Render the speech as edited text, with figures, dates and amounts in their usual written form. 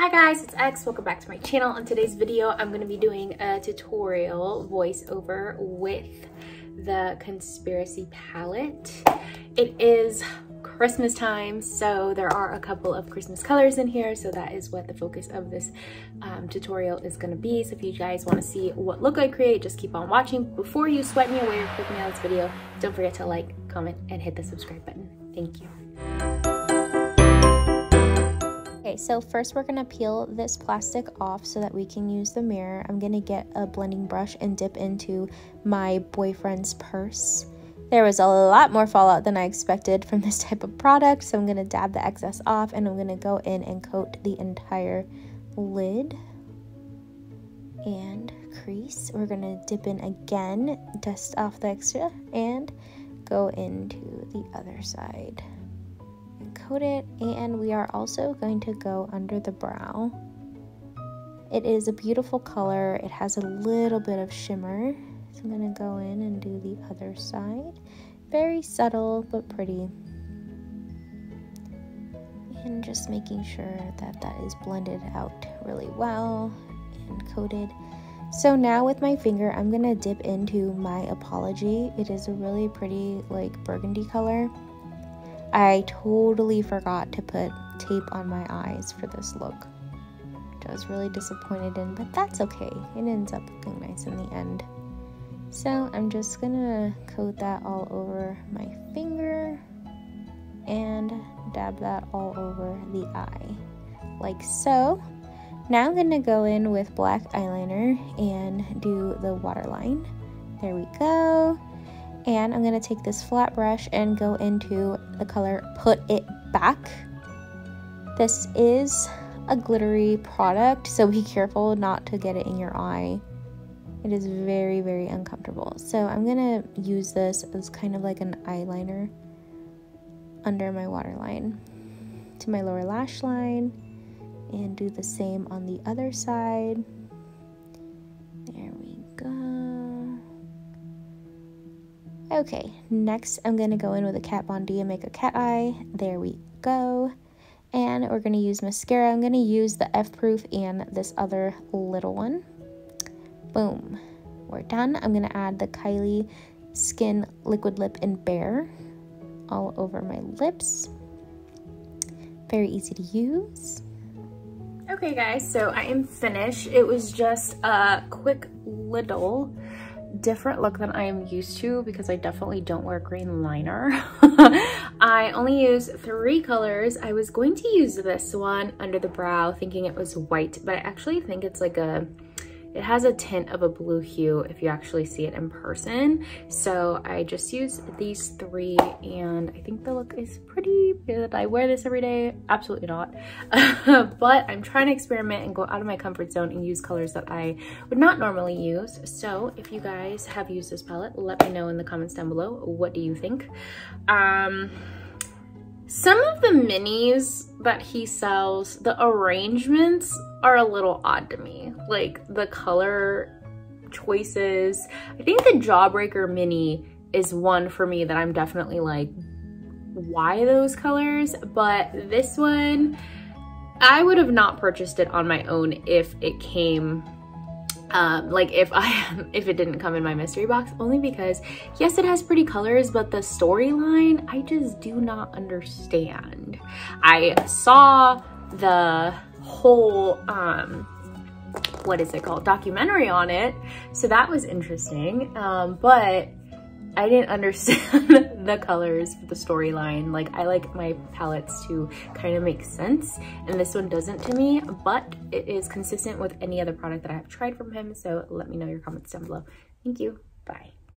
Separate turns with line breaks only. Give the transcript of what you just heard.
Hi guys, it's X. Welcome back to my channel. In today's video, I'm going to be doing a tutorial voiceover with the Conspiracy palette. It is Christmas time, so there are a couple of Christmas colors in here, so that is what the focus of this tutorial is going to be. So if you guys want to see what look I create, just keep on watching. Before you sweat me away or click me on this video, don't forget to like, comment, and hit the subscribe button. Thank you. Okay, so first we're gonna peel this plastic off so that we can use the mirror. I'm gonna get a blending brush and dip into my boyfriend's purse. There was a lot more fallout than I expected from this type of product, so I'm gonna dab the excess off and I'm gonna go in and coat the entire lid and crease. We're gonna dip in again, dust off the extra, and go into the other side. Coat it, and we are also going to go under the brow. It is a beautiful color. It has a little bit of shimmer, so I'm going to go in and do the other side. Very subtle but pretty, and just making sure that that is blended out really well and coated. So now with my finger, I'm going to dip into my Apology. It is a really pretty like burgundy color. I totally forgot to put tape on my eyes for this look, which I was really disappointed in, but that's okay. It ends up looking nice in the end. So I'm just gonna coat that all over my finger and dab that all over the eye, like so. Now I'm gonna go in with black eyeliner and do the waterline. There we go. And I'm going to take this flat brush and go into the color Put It Back. This is a glittery product, so be careful not to get it in your eye. It is very, very uncomfortable. So I'm going to use this as kind of like an eyeliner under my waterline to my lower lash line, and do the same on the other side. There we go. Okay, next I'm going to go in with a Kat Von D and make a cat eye. There we go. And we're going to use mascara. I'm going to use the F-Proof and this other little one. Boom. We're done. I'm going to add the Kylie Skin Liquid Lip in Bare all over my lips. Very easy to use. Okay guys, so I am finished. It was just a quick little different look than I am used to because I definitely don't wear green liner. I only use 3 colors. I was going to use this one under the brow thinking it was white, but I actually think it's like it has a tint of a blue hue if you actually see it in person. So I just use these 3 and I think the look is pretty good. I wear this every day? Absolutely not. But I'm trying to experiment and go out of my comfort zone and use colors that I would not normally use. So if you guys have used this palette, let me know in the comments down below. What do you think? Some of the minis that he sells, the arrangements are a little odd to me. Like the color choices. I think the Jawbreaker mini is one for me that I'm definitely like, why those colors? But this one, I would have not purchased it on my own if it came like if it didn't come in my mystery box, only because yes, it has pretty colors, but the storyline I just do not understand. I saw the whole what is it called, documentary on it, so that was interesting, but I didn't understand the colors for the storyline. Like I like my palettes to kind of make sense, and this one doesn't to me, but it is consistent with any other product that I have tried from him. So let me know your comments down below. Thank you. Bye.